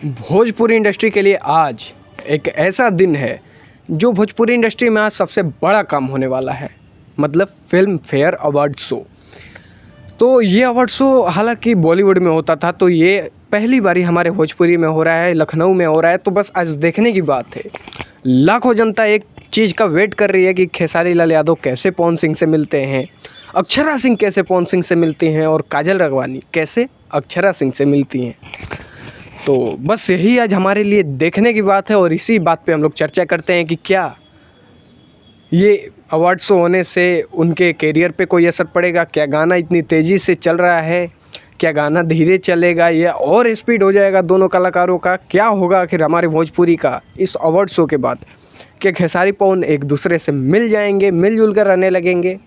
Bhojpuri industry के लिए आज एक ऐसा दिन है जो भोजपुरी इंडस्ट्री में आज सबसे बड़ा काम होने वाला है, मतलब फिल्म फेयर अवार्ड शो। तो ये अवार्ड शो हालांकि बॉलीवुड में होता था, तो ये पहली बारी हमारे भोजपुरी में हो रहा है, लखनऊ में हो रहा है। तो बस आज देखने की बात है। लाखों जनता एक चीज़ का वेट कर रही है कि खेसारी लाल यादव कैसे पवन सिंह से मिलते हैं, अक्षरा सिंह कैसे पवन सिंह से मिलती हैं और काजल राघवानी कैसे अक्षरा सिंह से मिलती हैं। तो बस यही आज हमारे लिए देखने की बात है और इसी बात पे हम लोग चर्चा करते हैं कि क्या ये अवार्ड शो होने से उनके करियर पे कोई असर पड़ेगा, क्या गाना इतनी तेज़ी से चल रहा है, क्या गाना धीरे चलेगा या और स्पीड हो जाएगा दोनों कलाकारों का, क्या होगा आखिर हमारे भोजपुरी का इस अवार्ड शो के बाद। क्या खेसारी पवन एक दूसरे से मिल जाएंगे, मिलजुल कर रहने लगेंगे,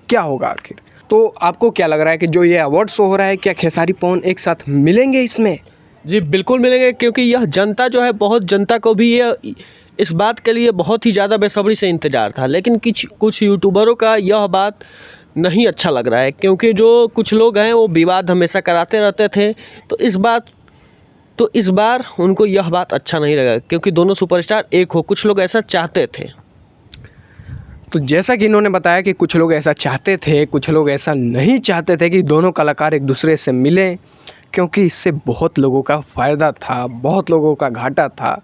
क्या होगा आखिर। तो आपको क्या लग रहा है कि जो ये अवार्ड शो हो रहा है, क्या खेसारी पवन एक साथ मिलेंगे इसमें? जी बिल्कुल मिलेंगे, क्योंकि यह जनता जो है, बहुत जनता को भी ये इस बात के लिए बहुत ही ज़्यादा बेसब्री से इंतज़ार था। लेकिन कुछ यूट्यूबरों का यह बात नहीं अच्छा लग रहा है, क्योंकि जो कुछ लोग हैं वो विवाद हमेशा कराते रहते थे। तो इस बार उनको यह बात अच्छा नहीं लगा, क्योंकि दोनों सुपरस्टार एक हो। कुछ लोग ऐसा चाहते थे। तो जैसा कि इन्होंने बताया कि कुछ लोग ऐसा चाहते थे, कुछ लोग ऐसा नहीं चाहते थे कि दोनों कलाकार एक दूसरे से मिलें, क्योंकि इससे बहुत लोगों का फ़ायदा था, बहुत लोगों का घाटा था।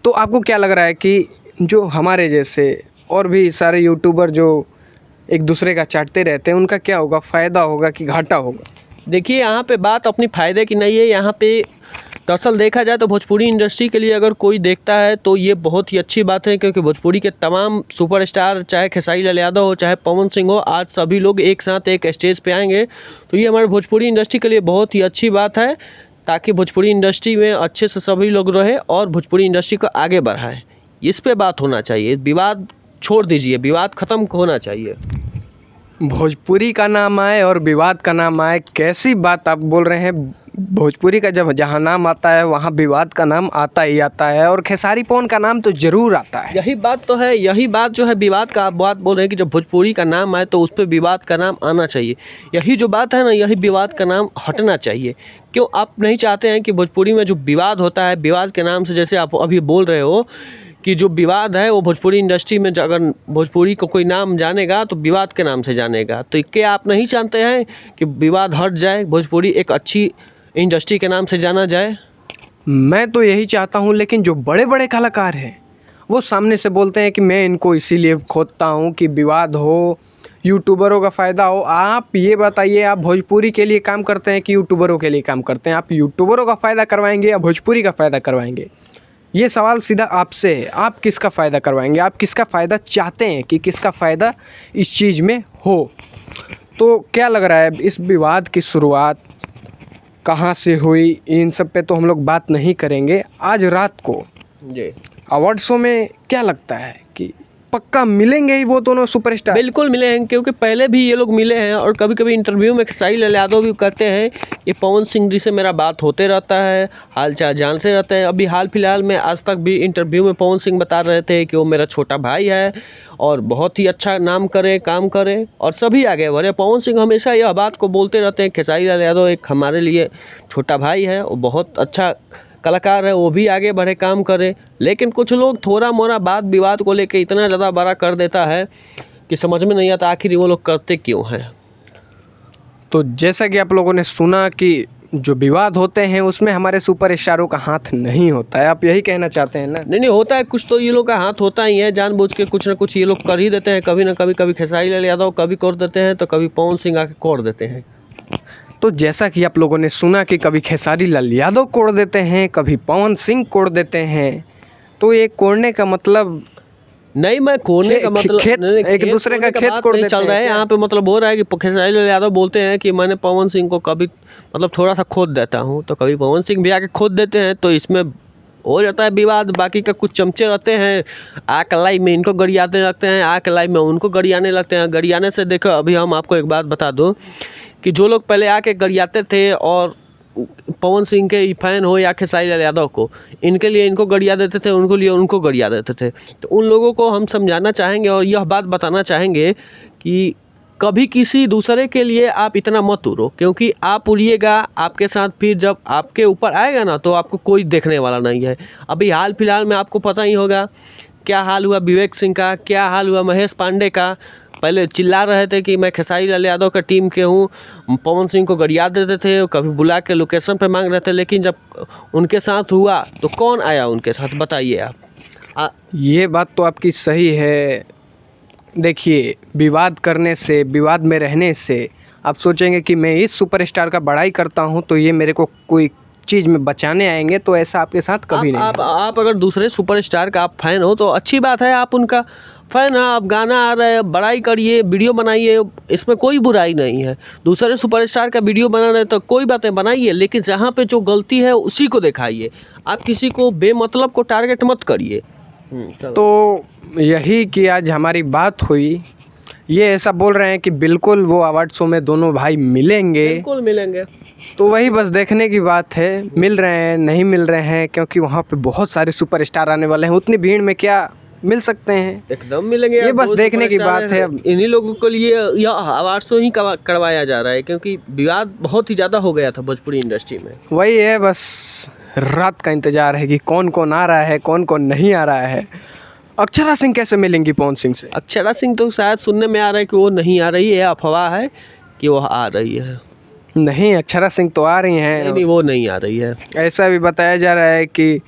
तो आपको क्या लग रहा है कि जो हमारे जैसे और भी सारे यूट्यूबर जो एक दूसरे का चाटते रहते हैं, उनका क्या होगा, फ़ायदा होगा कि घाटा होगा? देखिए, यहाँ पे बात अपनी फ़ायदे की नहीं है। यहाँ पे दरअसल देखा जाए तो भोजपुरी इंडस्ट्री के लिए अगर कोई देखता है तो ये बहुत ही अच्छी बात है, क्योंकि भोजपुरी के तमाम सुपरस्टार, चाहे खेसारी लाल यादव हो, चाहे पवन सिंह हो, आज सभी लोग एक साथ एक स्टेज पे आएंगे। तो ये हमारे भोजपुरी इंडस्ट्री के लिए बहुत ही अच्छी बात है, ताकि भोजपुरी इंडस्ट्री में अच्छे से सभी लोग रहे और भोजपुरी इंडस्ट्री को आगे बढ़ाएं। इस पे बात होना चाहिए। विवाद छोड़ दीजिए, विवाद ख़त्म होना चाहिए। भोजपुरी का नाम आए और विवाद का नाम आए, कैसी बात आप बोल रहे हैं। भोजपुरी का जब जहाँ नाम आता है वहाँ विवाद का नाम आता ही आता है, और खेसारी पवन का नाम तो ज़रूर आता है। यही बात तो है, यही बात जो है विवाद का आप बात बोल रहे हैं कि जब भोजपुरी का नाम आए तो उस पर विवाद का नाम आना चाहिए। यही जो बात है ना, यही विवाद का नाम हटना चाहिए। क्यों आप नहीं चाहते हैं कि भोजपुरी में जो विवाद होता है, विवाद के नाम से, जैसे आप अभी बोल रहे हो कि जो विवाद है वो भोजपुरी इंडस्ट्री में अगर भोजपुरी को कोई नाम जानेगा तो विवाद के नाम से जानेगा। तो क्या आप नहीं चाहते हैं कि विवाद हट जाए, भोजपुरी एक अच्छी इंडस्ट्री के नाम से जाना जाए? मैं तो यही चाहता हूँ, लेकिन जो बड़े बड़े कलाकार हैं वो सामने से बोलते हैं कि मैं इनको इसीलिए खोदता हूँ कि विवाद हो, यूट्यूबरों का फ़ायदा हो। आप ये बताइए, आप भोजपुरी के लिए काम करते हैं कि यूट्यूबरों के लिए काम करते हैं? आप यूट्यूबरों का फ़ायदा करवाएंगे या भोजपुरी का फ़ायदा करवाएंगे? ये सवाल सीधा आपसे है। आप किसका फ़ायदा करवाएंगे? आप किसका फ़ायदा चाहते हैं कि किसका फ़ायदा इस चीज़ में हो? तो क्या लग रहा है, इस विवाद की शुरुआत कहाँ से हुई, इन सब पे तो हम लोग बात नहीं करेंगे। आज रात को जी अवार्ड शो में क्या लगता है कि पक्का मिलेंगे ही वो दोनों सुपरस्टार? बिल्कुल मिले हैं, क्योंकि पहले भी ये लोग मिले हैं। और कभी कभी इंटरव्यू में खेसारी लाल यादव भी कहते हैं कि पवन सिंह जी से मेरा बात होते रहता है, हाल चाल जानते रहते हैं। अभी हाल फिलहाल में आज तक भी इंटरव्यू में पवन सिंह बता रहे थे कि वो मेरा छोटा भाई है और बहुत ही अच्छा नाम करे, काम करे और सभी आगे बढ़े। पवन सिंह हमेशा यह बात को बोलते रहते हैं, खेसारी लाल यादव एक हमारे लिए छोटा भाई है, वो बहुत अच्छा कलाकार है, वो भी आगे बढ़े, काम करे। लेकिन कुछ लोग थोड़ा मोड़ा बात विवाद को लेके इतना ज़्यादा बड़ा कर देता है कि समझ में नहीं आता आखिर वो लोग करते क्यों हैं। तो जैसा कि आप लोगों ने सुना कि जो विवाद होते हैं उसमें हमारे सुपरस्टारों का हाथ नहीं होता है, आप यही कहना चाहते हैं ना? नहीं होता है, कुछ तो ये लोग का हाथ होता ही है। जानबूझ के कुछ ना कुछ ये लोग कर ही देते हैं, कभी ना कभी। कभी खेसारी लाल यादव कभी कर देते हैं तो कभी पवन सिंह आके कोड़ देते हैं। तो जैसा कि आप लोगों ने सुना कि कभी खेसारी लाल यादव कोड़ देते हैं, कभी पवन सिंह कोड़ देते हैं। तो ये कोड़ने का मतलब नहीं, मैं कोड़ने का मतलब एक दूसरे का खेत कोड़ देते चल रहा है यहाँ पे। मतलब हो रहा है कि खेसारी लाल यादव बोलते हैं कि मैंने पवन सिंह को कभी मतलब थोड़ा सा खोद देता हूँ, तो कभी पवन सिंह भी आके खोद देते हैं। तो इसमें हो जाता है विवाद। बाकी का कुछ चमचे रहते हैं, आग लाई में इनको गरियाने लगते हैं, आग लाई में उनको गरियाने लगते हैं। गरियाने से देखो, अभी हम आपको एक बात बता दूं कि जो लोग पहले आके गरियाते थे और पवन सिंह के फैन हो या खेसारी लाल यादव को, इनके लिए इनको गरिया देते थे, उनको लिए उनको गरिया देते थे। तो उन लोगों को हम समझाना चाहेंगे और यह बात बताना चाहेंगे कि कभी किसी दूसरे के लिए आप इतना मत उड़ो, क्योंकि आप उड़िएगा आपके साथ फिर जब आपके ऊपर आएगा ना तो आपको कोई देखने वाला नहीं है। अभी हाल फिलहाल में आपको पता ही होगा क्या हाल हुआ विवेक सिंह का, क्या हाल हुआ महेश पांडे का। पहले चिल्ला रहे थे कि मैं खेसारी लाल यादव का टीम के हूँ, पवन सिंह को गरिया देते थे, कभी बुला के लोकेशन पे मांग रहे थे, लेकिन जब उनके साथ हुआ तो कौन आया उनके साथ, बताइए आप। ये बात तो आपकी सही है। देखिए, विवाद करने से, विवाद में रहने से आप सोचेंगे कि मैं इस सुपरस्टार का बड़ाई करता हूं तो ये मेरे को कोई चीज़ में बचाने आएंगे, तो ऐसा आपके साथ कभी नहीं होगा। आप अगर दूसरे सुपरस्टार का आप फैन हो तो अच्छी बात है, आप उनका फैन है, आप गाना आ रहा है, बड़ाई करिए, वीडियो बनाइए, इसमें कोई बुराई नहीं है। दूसरे सुपरस्टार का वीडियो बना रहे तो कोई बातें बनाइए, लेकिन जहाँ पे जो गलती है उसी को दिखाइए। आप किसी को बेमतलब को टारगेट मत करिए। तो यही कि आज हमारी बात हुई, ये ऐसा बोल रहे हैं कि बिल्कुल वो अवार्ड शो में दोनों भाई मिलेंगे, बिल्कुल मिलेंगे। तो वही बस देखने की बात है, मिल रहे हैं नहीं मिल रहे हैं, क्योंकि वहाँ पे बहुत सारे सुपरस्टार आने वाले हैं, उतनी भीड़ में क्या मिल सकते हैं। एकदम मिलेंगे, ये बस देखने की बात है। इन्हीं लोगों के लिए यह अवार्ड शो ही करवाया जा रहा है, क्योंकि विवाद बहुत ही ज़्यादा हो गया था भोजपुरी इंडस्ट्री में। वही है, बस रात का इंतजार है कि कौन कौन आ रहा है, कौन कौन नहीं आ रहा है। अक्षरा सिंह कैसे मिलेंगी पवन सिंह से? अक्षरा सिंह तो शायद सुनने में आ रहा है कि वो नहीं आ रही है, अफवाह है कि वो आ रही है। नहीं, अक्षरा सिंह तो आ रही हैं। नहीं, वो नहीं आ रही है। ऐसा भी बताया जा रहा है कि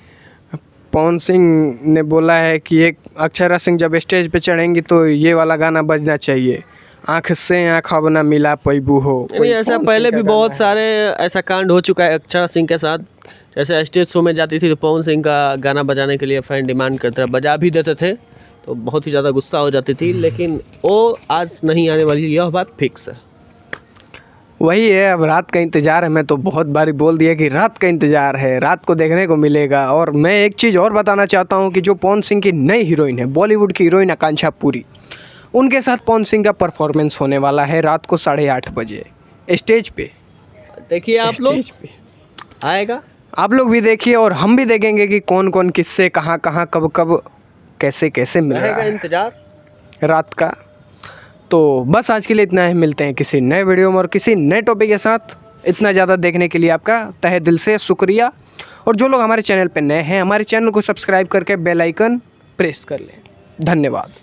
पवन सिंह ने बोला है कि एक अक्षरा सिंह जब स्टेज पे चढ़ेंगी तो ये वाला गाना बजना चाहिए, आँख से आँख अब ना मिला पैबू हो। नहीं, ऐसा पहले भी बहुत सारे ऐसा कांड हो चुका है अक्षरा सिंह के साथ। जैसे स्टेज शो में जाती थी तो पवन सिंह का गाना बजाने के लिए फैन डिमांड करते थे, बजा भी देते थे तो बहुत ही ज़्यादा गुस्सा हो जाती थी, लेकिन वो आज नहीं आने वाली, यह बात फिक्स है। वही है, अब रात का इंतज़ार है। मैं तो बहुत बारी बोल दिया कि रात का इंतज़ार है, रात को देखने को मिलेगा। और मैं एक चीज़ और बताना चाहता हूँ कि जो पवन सिंह की नई हीरोइन है, बॉलीवुड की हीरोइन आकांक्षा पुरी, उनके साथ पवन सिंह का परफॉर्मेंस होने वाला है रात को 8:30 बजे स्टेज पे। देखिए आप लोग, आएगा, आप लोग भी देखिए और हम भी देखेंगे कि कौन कौन किससे कहाँ कहाँ कब कब कैसे कैसे मिल रहा है इंतजार रात का। तो बस आज के लिए इतना ही, मिलते हैं किसी नए वीडियो में और किसी नए टॉपिक के साथ। इतना ज़्यादा देखने के लिए आपका तहे दिल से शुक्रिया। और जो लोग हमारे चैनल पर नए हैं, हमारे चैनल को सब्सक्राइब करके बेल आइकन प्रेस कर लें। धन्यवाद।